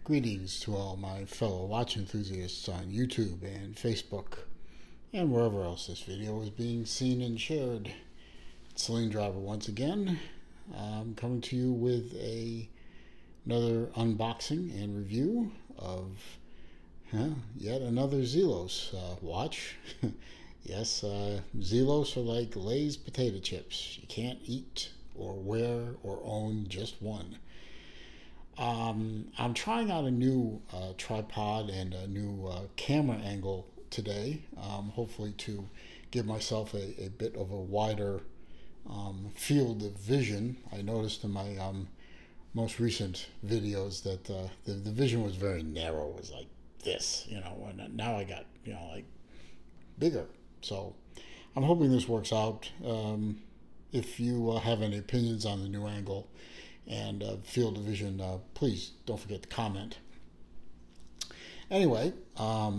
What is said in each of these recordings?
Greetings to all my fellow watch enthusiasts on YouTube and Facebook and wherever else this video is being seen and shared. It's Celine Driver once again. I'm coming to you with another unboxing and review of yet another Zelos watch. Yes, Zelos are like Lay's potato chips. You can't eat or wear or own just one. I'm trying out a new tripod and a new camera angle today, hopefully to give myself a bit of a wider field of vision. I noticed in my most recent videos that the vision was very narrow. It was like this, and now I got, like bigger. So I'm hoping this works out. If you have any opinions on the new angle and field of vision, please don't forget to comment. Anyway,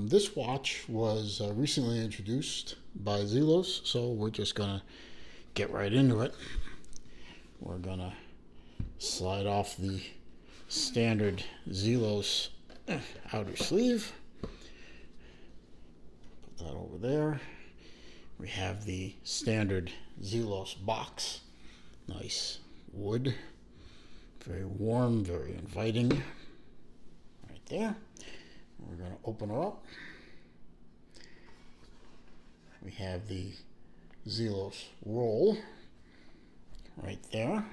this watch was recently introduced by Zelos, so we're just gonna get right into it. We're gonna slide off the standard Zelos outer sleeve, put that over there. We have the standard Zelos box, nice wood, very warm, very inviting, right there. We're going to open her up. We have the Zelos roll right there.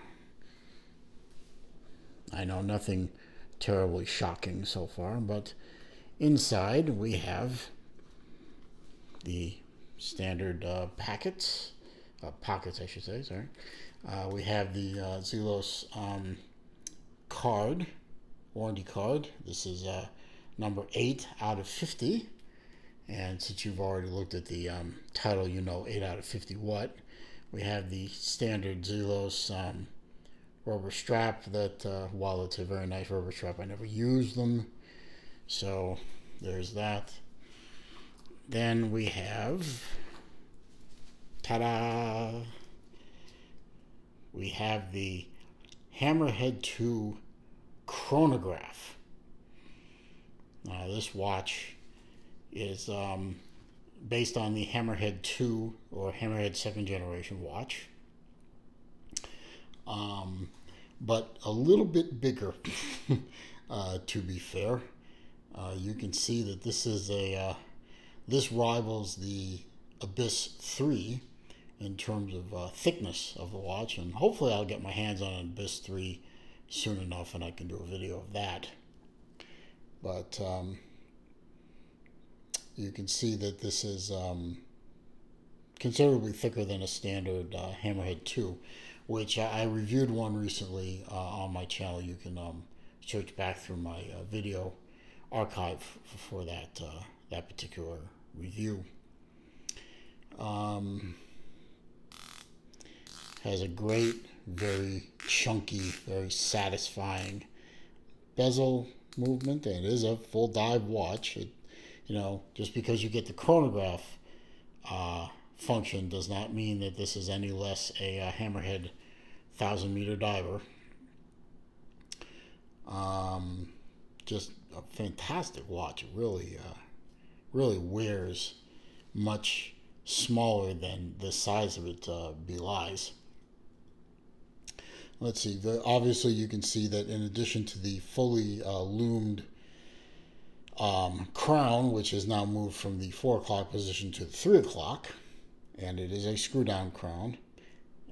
I know nothing terribly shocking so far, but inside we have the standard pockets, I should say, sorry. We have the Zelos card, warranty card. This is number 8 out of 50. And since you've already looked at the title, you know 8 out of 50 what. We have the standard Zelos rubber strap that, while it's a very nice rubber strap, I never used them. So there's that. Then we have, ta-da! We have the Hammerhead 2 chronograph. This watch is based on the Hammerhead 2 or Hammerhead 2nd generation watch, but a little bit bigger, to be fair. You can see that this is this rivals the Abyss 3 in terms of thickness of the watch, and hopefully I'll get my hands on an Abyss 3 soon enough and I can do a video of that. But you can see that this is considerably thicker than a standard Hammerhead 2, which I reviewed one recently on my channel. You can search back through my video archive for that that particular review. Has a great, very chunky, very satisfying bezel movement, and it is a full dive watch. It, just because you get the chronograph function does not mean that this is any less a Hammerhead 1000-meter diver. Just a fantastic watch. It really really wears much smaller than the size of it belies. Let's see, obviously you can see that in addition to the fully loomed crown, which has now moved from the 4 o'clock position to the 3 o'clock, and it is a screw down crown,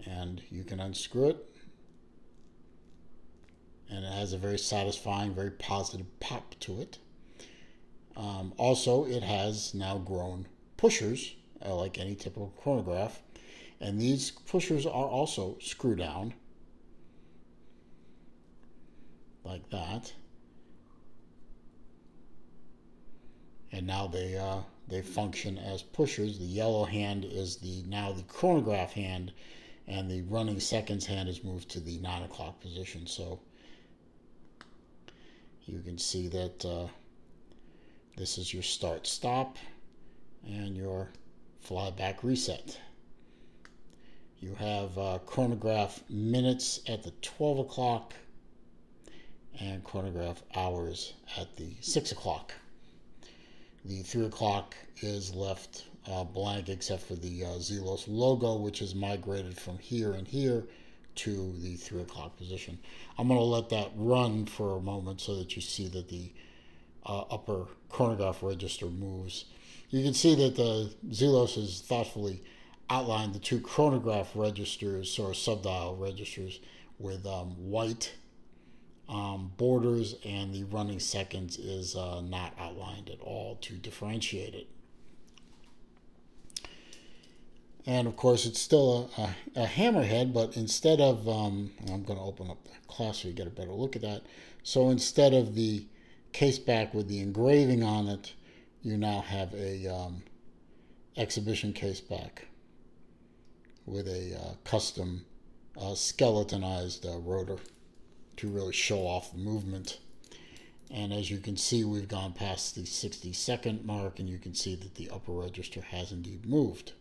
and you can unscrew it, and it has a very satisfying, very positive pop to it. Also, it has now grown pushers, like any typical chronograph, and these pushers are also screw down like that, and now they function as pushers. The yellow hand is now the chronograph hand, and the running seconds hand is moved to the 9 o'clock position. So you can see that this is your start stop and your fly back reset. You have chronograph minutes at the 12 o'clock and chronograph hours at the 6 o'clock. The 3 o'clock is left blank except for the Zelos logo, which is migrated from here and here to the 3 o'clock position. I'm going to let that run for a moment so that you see that the upper chronograph register moves. You can see that the Zelos has thoughtfully outlined the two chronograph registers, or subdial registers, with white borders, and the running seconds is not outlined at all to differentiate it. And of course, it's still a hammerhead, but instead of, I'm going to open up the class so you get a better look at that. So instead of the case back with the engraving on it, you now have a exhibition case back with a custom skeletonized rotor to really show off the movement. And as you can see, we've gone past the 60-second mark, and you can see that the upper register has indeed moved.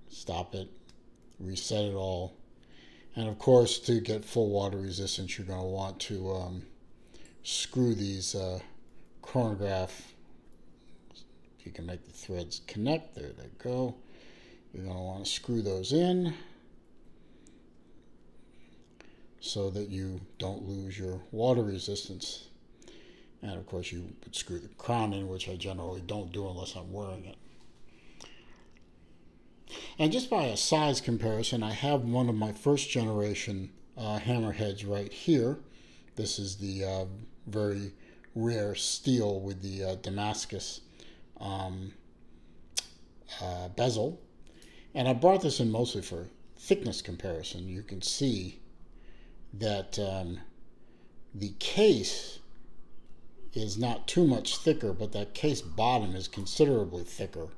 Stop it, reset it all, and of course, to get full water resistance, you're going to want to screw these chronograph. If you can make the threads connect, there they go. You're going to want to screw those in so that you don't lose your water resistance. And of course, you would screw the crown in, which I generally don't do unless I'm wearing it. And just by a size comparison, I have one of my first generation hammerheads right here. This is the very rare steel with the Damascus bezel. And I brought this in mostly for thickness comparison. You can see that the case is not too much thicker, but that case bottom is considerably thicker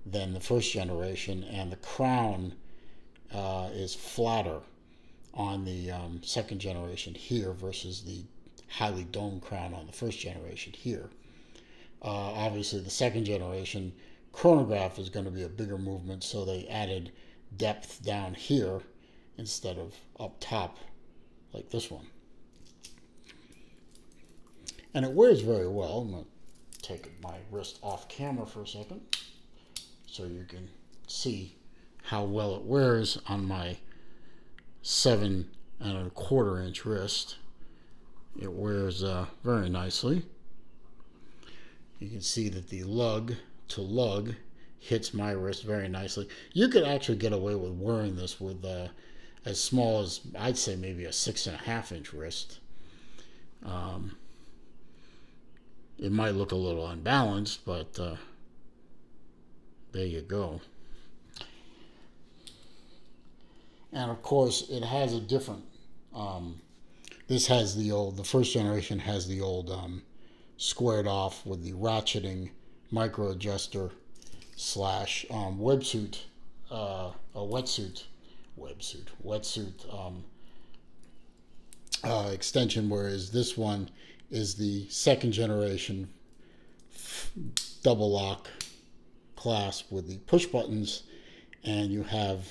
than the first generation, and the crown is flatter on the second generation here versus the highly domed crown on the first generation here. Obviously, the second generation chronograph is going to be a bigger movement, so they added depth down here instead of up top like this one. And it wears very well. I'm going to take my wrist off camera for a second so you can see how well it wears on my 7¼ inch wrist. It wears very nicely. You can see that the lug to lug hits my wrist very nicely. You could actually get away with wearing this with as small as, I'd say, maybe a 6½ inch wrist. It might look a little unbalanced, but there you go. And of course, it has a different, this has the first generation has the old squared off with the ratcheting micro adjuster slash wetsuit extension, whereas this one is the second generation double lock clasp with the push buttons, and you have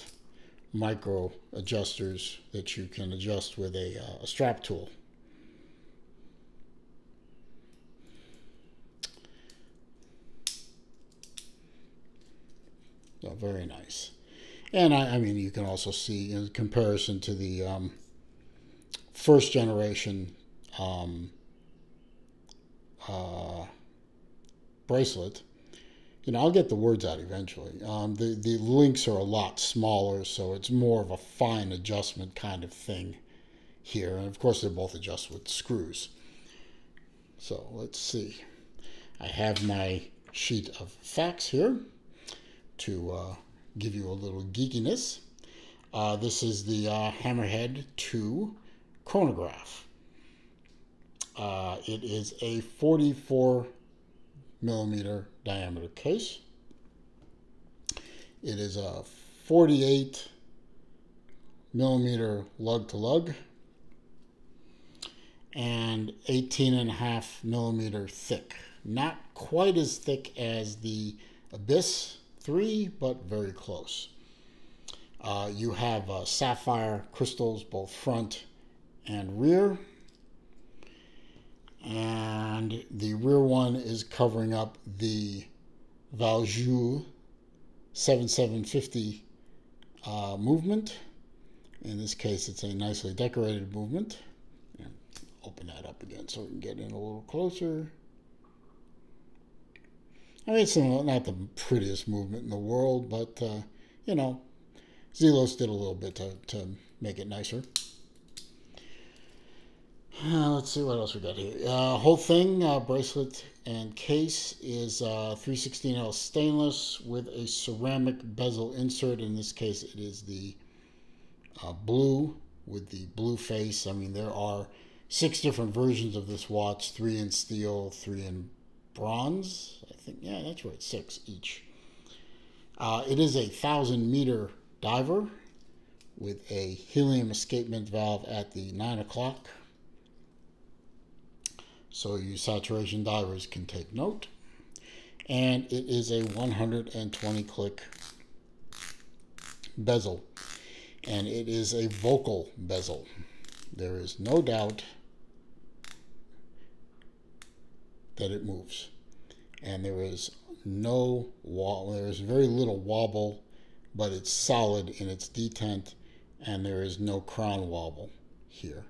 micro adjusters that you can adjust with a strap tool. So very nice. And I mean, you can also see in comparison to the first generation bracelet. You know, I'll get the words out eventually. The links are a lot smaller, so it's more of a fine adjustment kind of thing here. And of course, they're both adjusted with screws. So let's see. I have my sheet of facts here to give you a little geekiness. This is the Hammerhead 2 chronograph. It is a 44 millimeter diameter case. It is a 48 millimeter lug to lug and 18.5 millimeter thick. Not quite as thick as the Abyss 3, but very close. You have sapphire crystals both front and rear. And the rear one is covering up the Valjoux 7750 movement. In this case, it's a nicely decorated movement. And open that up again so we can get in a little closer. I mean, it's not the prettiest movement in the world, but, you know, Zelos did a little bit to make it nicer. Let's see what else we got here. Whole thing, bracelet and case, is 316L stainless with a ceramic bezel insert. In this case, it is the blue with the blue face. I mean, there are 6 different versions of this watch, 3 in steel, 3 in bronze. I think, yeah, that's right, 6 each. It is a 1,000-meter diver with a helium escapement valve at the 9 o'clock. So you saturation divers can take note. And it is a 120 click bezel. And it is a vocal bezel. There is no doubt that it moves. And there is very little wobble, but it's solid in its detent, and there is no crown wobble here.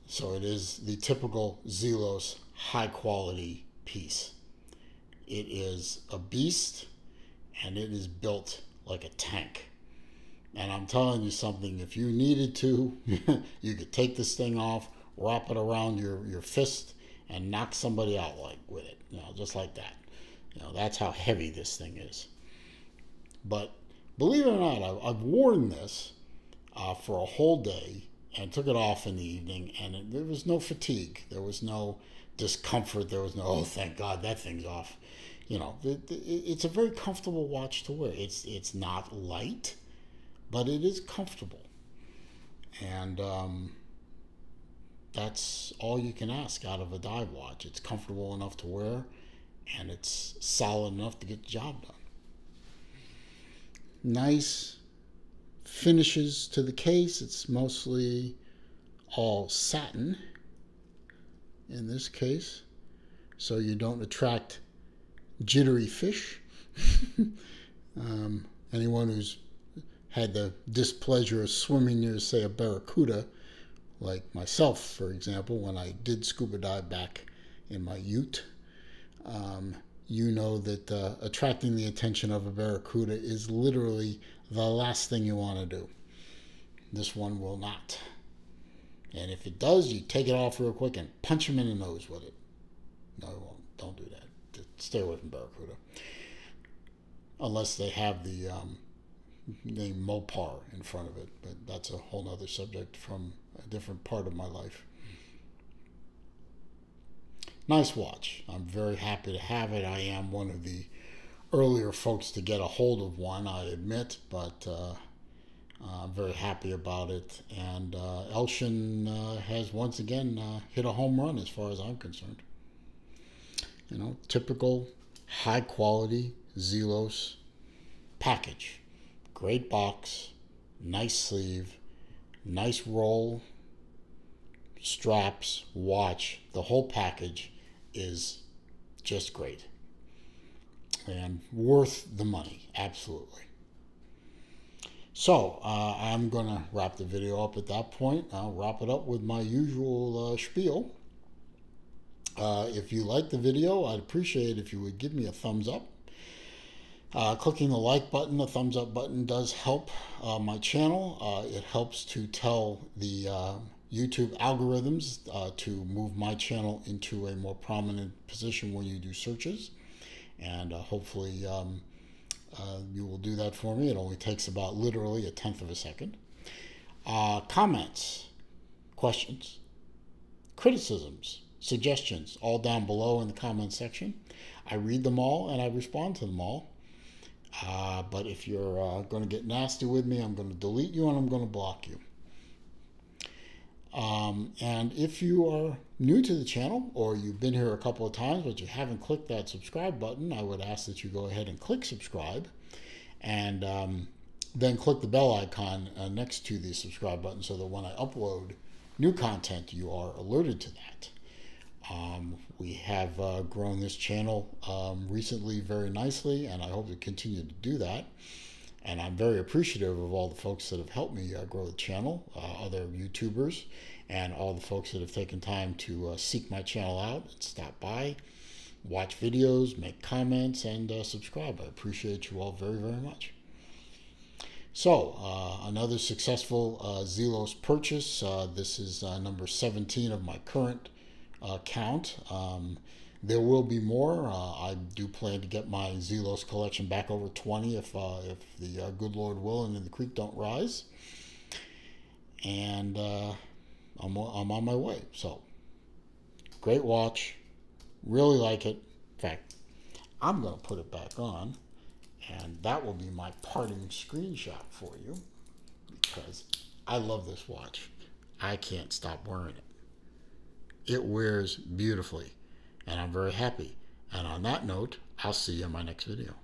So it is the typical Zelos high quality piece. It is a beast, and it is built like a tank. And I'm telling you something, if you needed to, you could take this thing off, wrap it around your fist, and knock somebody out with it, just like that. That's how heavy this thing is. But believe it or not, I've worn this for a whole day and took it off in the evening, and there was no fatigue. There was no discomfort. There was no, oh, thank God that thing's off. It's a very comfortable watch to wear. It's not light, but it is comfortable. And that's all you can ask out of a dive watch. It's comfortable enough to wear, and it's solid enough to get the job done. Nice finishes to the case. It's mostly all satin in this case, so you don't attract jittery fish. Anyone who's had the displeasure of swimming near, say, a barracuda, like myself, for example, when I did scuba dive back in my ute, you know that attracting the attention of a barracuda is literally the last thing you want to do. This one will not. And if it does, you take it off real quick and punch him in the nose with it. No, it won't. Don't do that. Stay away from barracuda. Unless they have the name Mopar in front of it. But that's a whole other subject from a different part of my life. Nice watch. I'm very happy to have it. I am one of the earlier folks to get a hold of one, I admit, but I'm very happy about it. And Elshin has once again hit a home run as far as I'm concerned. Typical high quality Zelos package. Great box, nice sleeve, nice roll, straps, watch. The whole package is just great and worth the money, absolutely. So I'm going to wrap the video up at that point. I'll wrap it up with my usual spiel. If you like the video, I'd appreciate it if you would give me a thumbs up. Clicking the like button, the thumbs up button, does help my channel. It helps to tell the YouTube algorithms to move my channel into a more prominent position when you do searches. And hopefully you will do that for me. It only takes about literally 1/10 of a second. Comments, questions, criticisms, suggestions, all down below in the comments section. I read them all and I respond to them all. But if you're going to get nasty with me, I'm going to delete you and I'm going to block you. And if you are new to the channel, or you've been here a couple of times but you haven't clicked that subscribe button, I would ask that you go ahead and click subscribe, and then click the bell icon next to the subscribe button, so that when I upload new content, you are alerted to that. We have grown this channel recently very nicely, and I hope to continue to do that. And I'm very appreciative of all the folks that have helped me grow the channel, other YouTubers, and all the folks that have taken time to seek my channel out and stop by, watch videos, make comments, and subscribe. I appreciate you all very, very much. So, another successful Zelos purchase. This is number 17 of my current count. There will be more. I do plan to get my Zelos collection back over 20 if the good Lord willing and the creek don't rise. And I'm on my way. So, great watch. Really like it. In fact, I'm going to put it back on, and that will be my parting screenshot for you, because I love this watch. I can't stop wearing it. It wears beautifully, and I'm very happy. And on that note, I'll see you in my next video.